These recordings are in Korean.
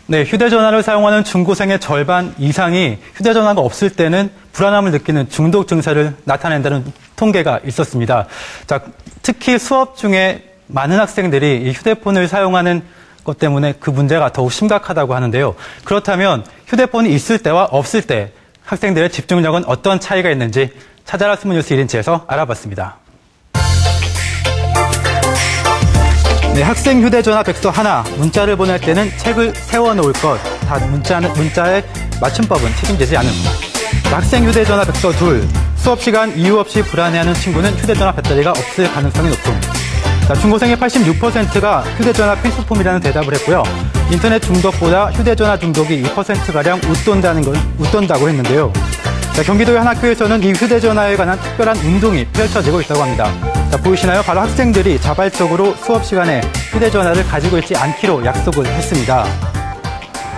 네, 휴대전화를 사용하는 중고생의 절반 이상이 휴대전화가 없을 때는 불안함을 느끼는 중독 증세를 나타낸다는 통계가 있었습니다. 자, 특히 수업 중에 많은 학생들이 이 휴대폰을 사용하는 것 때문에 그 문제가 더욱 심각하다고 하는데요. 그렇다면 휴대폰이 있을 때와 없을 때 학생들의 집중력은 어떤 차이가 있는지 찾아라 스무뉴스 1인치에서 알아봤습니다. 네, 학생 휴대전화 백서 하나, 문자를 보낼 때는 책을 세워놓을 것, 다 문자의 맞춤법은 책임지지 않음. 학생 휴대전화 백서 둘, 수업 시간 이유 없이 불안해하는 친구는 휴대전화 배터리가 없을 가능성이 높음. 중고생의 86%가 휴대전화 필수품이라는 대답을 했고요. 인터넷 중독보다 휴대전화 중독이 2%가량 웃돈다고 했는데요. 경기도의 한 학교에서는 이 휴대전화에 관한 특별한 운동이 펼쳐지고 있다고 합니다. 보이시나요? 바로 학생들이 자발적으로 수업 시간에 휴대전화를 가지고 있지 않기로 약속을 했습니다.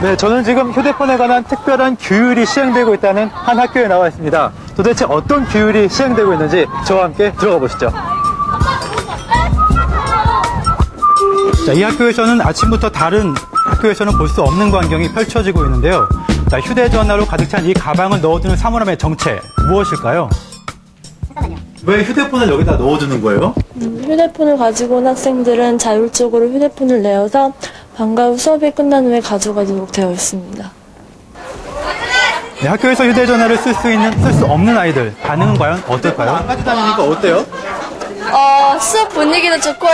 네, 저는 지금 휴대폰에 관한 특별한 규율이 시행되고 있다는 한 학교에 나와 있습니다. 도대체 어떤 규율이 시행되고 있는지 저와 함께 들어가 보시죠. 자, 이 학교에서는 아침부터 다른 학교에서는 볼 수 없는 광경이 펼쳐지고 있는데요. 자, 휴대전화로 가득 찬 이 가방을 넣어두는 사물함의 정체, 무엇일까요? 잠깐만요. 왜 휴대폰을 여기다 넣어두는 거예요? 휴대폰을 가지고 온 학생들은 자율적으로 휴대폰을 내어서 방과 후 수업이 끝난 후에 가져가도록 되어 있습니다. 네, 학교에서 휴대전화를 쓸 수 없는 아이들, 반응은 과연 어떨까요? 안 가지고 다니니까 어때요? 수업 분위기도 좋고요.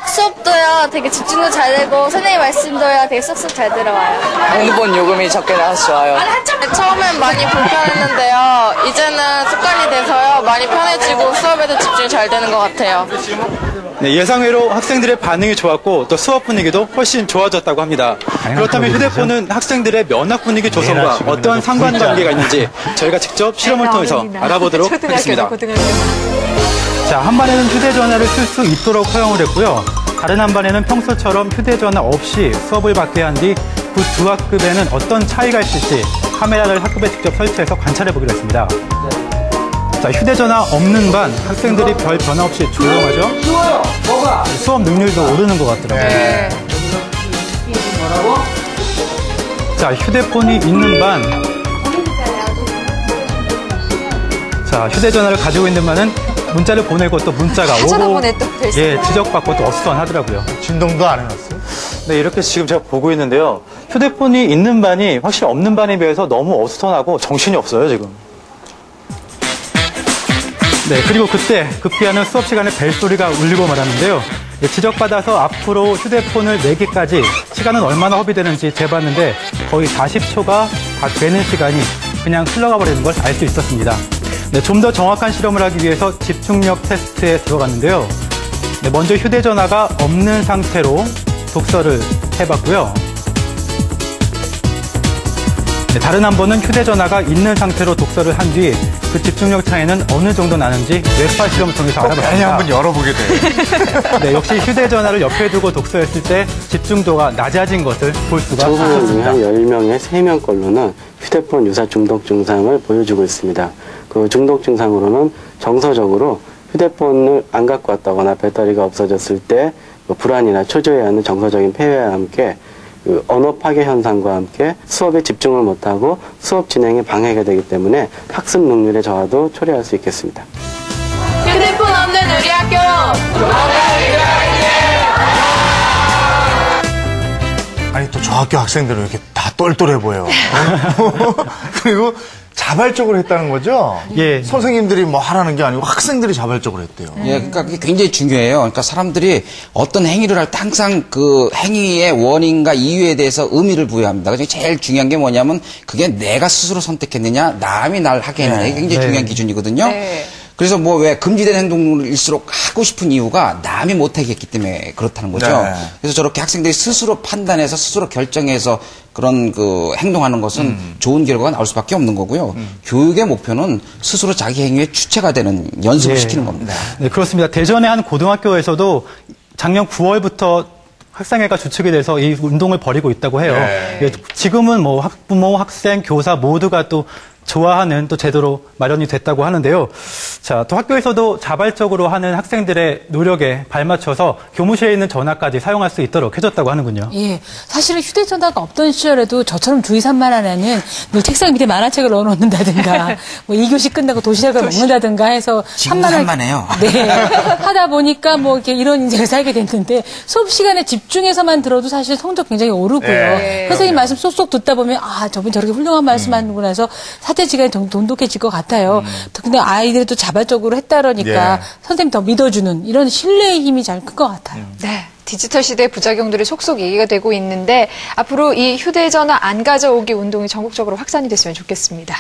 수업도요, 되게 집중도 잘 되고, 선생님 말씀도요, 되게 쏙쏙 잘 들어와요. 핸드폰 요금이 적게 나와서 좋아요. 처음엔 많이 불편했는데요. 이제는 습관이 돼서요, 많이 편해지고 수업에도 집중이 잘 되는 것 같아요. 네, 예상외로 학생들의 반응이 좋았고 또 수업 분위기도 훨씬 좋아졌다고 합니다. 그렇다면 휴대폰은 학생들의 면학 분위기 조성과 어떤 상관관계가 있는지 저희가 직접 실험을 통해서 알아보도록 하겠습니다. 자, 한 반에는 휴대전화를 쓸 수 있도록 허용을 했고요. 다른 한 반에는 평소처럼 휴대전화 없이 수업을 받게 한 뒤 그 두 학급에는 어떤 차이가 있을지 카메라를 학급에 직접 설치해서 관찰해 보기로 했습니다. 자, 휴대전화 없는 반 학생들이 별 변화 없이 조용하죠? 좋아요. 뭐가? 수업 능률도 오르는 것 같더라고요. 네. 자, 휴대폰이 있는 반. 자, 휴대전화를 가지고 있는 반은 문자를 보내고 또 문자가 오고 지적받고 또 어수선하더라고요. 진동도 안 해놨어요? 네, 이렇게 지금 제가 보고 있는데요. 휴대폰이 있는 반이 확실히 없는 반에 비해서 너무 어수선하고 정신이 없어요, 지금. 네, 그리고 그때 급기야는 수업 시간에 벨소리가 울리고 말았는데요. 네, 지적받아서 앞으로 휴대폰을 내기까지 시간은 얼마나 허비되는지 재봤는데 거의 40초가 다 되는 시간이 그냥 흘러가 버리는 걸 알 수 있었습니다. 네, 좀 더 정확한 실험을 하기 위해서 집중력 테스트에 들어갔는데요. 네, 먼저 휴대전화가 없는 상태로 독서를 해봤고요. 네, 다른 한 번은 휴대전화가 있는 상태로 독서를 한 뒤 그 집중력 차이는 어느 정도 나는지 뇌파 실험을 통해서 알아봤습니다. 괜히 한번 열어보게 돼. 네, 역시 휴대전화를 옆에 두고 독서했을 때 집중도가 낮아진 것을 볼 수가 있었습니다. 한 10명의 3명 걸로는 휴대폰 유사 중독 증상을 보여주고 있습니다. 그 중독 증상으로는 정서적으로 휴대폰을 안 갖고 왔다거나 배터리가 없어졌을 때 불안이나 초조해하는 정서적인 폐회와 함께 그 언어 파괴 현상과 함께 수업에 집중을 못하고 수업 진행에 방해가 되기 때문에 학습 능률의 저하도 초래할 수 있겠습니다. 휴대폰 없는 우리 학교! 아니, 또 저 학교 학생들은 이렇게 다 똘똘해 보여. 그리고 자발적으로 했다는 거죠? 예. 선생님들이 뭐 하라는 게 아니고 학생들이 자발적으로 했대요. 예, 그러니까 그게 굉장히 중요해요. 그러니까 사람들이 어떤 행위를 할 때 항상 그 행위의 원인과 이유에 대해서 의미를 부여합니다. 그래서 제일 중요한 게 뭐냐면 그게 내가 스스로 선택했느냐, 남이 날 하게 했느냐. 이게 굉장히 중요한 기준이거든요. 네. 그래서 뭐 왜 금지된 행동일수록 하고 싶은 이유가 남이 못하게 했기 때문에 그렇다는 거죠. 네. 그래서 저렇게 학생들이 스스로 판단해서 스스로 결정해서 그런 그 행동하는 것은 좋은 결과가 나올 수밖에 없는 거고요. 교육의 목표는 스스로 자기 행위의 주체가 되는 연습을 시키는 겁니다. 네, 그렇습니다. 대전의 한 고등학교에서도 작년 9월부터 학생회가 주축이 돼서 이 운동을 벌이고 있다고 해요. 네. 예, 지금은 뭐 학부모, 학생, 교사 모두가 또 좋아하는 또 제도로 마련이 됐다고 하는데요. 자, 또 학교에서도 자발적으로 하는 학생들의 노력에 발맞춰서 교무실에 있는 전화까지 사용할 수 있도록 해줬다고 하는군요. 예. 사실은 휴대전화가 없던 시절에도 저처럼 주위 산만 안에는 늘 책상 밑에 만화책을 넣어놓는다든가, 뭐 2교시 끝나고 도시락을 먹는다든가 해서 지금 산만해요. 네. 하다 보니까 뭐 이렇게 이런 인생을 살게 됐는데 수업 시간에 집중해서만 들어도 사실 성적 굉장히 오르고요. 네. 선생님 말씀 쏙쏙 듣다 보면 아, 저분 저렇게 훌륭한 말씀 하는구나 해서 사제지간이 돈독해질 것 같아요. 근데 아이들이 또 자발적으로 했다라니까 예. 선생님 더 믿어주는 이런 신뢰의 힘이 잘 큰 것 같아요. 네. 디지털 시대의 부작용들이 속속 얘기가 되고 있는데 앞으로 이 휴대전화 안 가져오기 운동이 전국적으로 확산이 됐으면 좋겠습니다.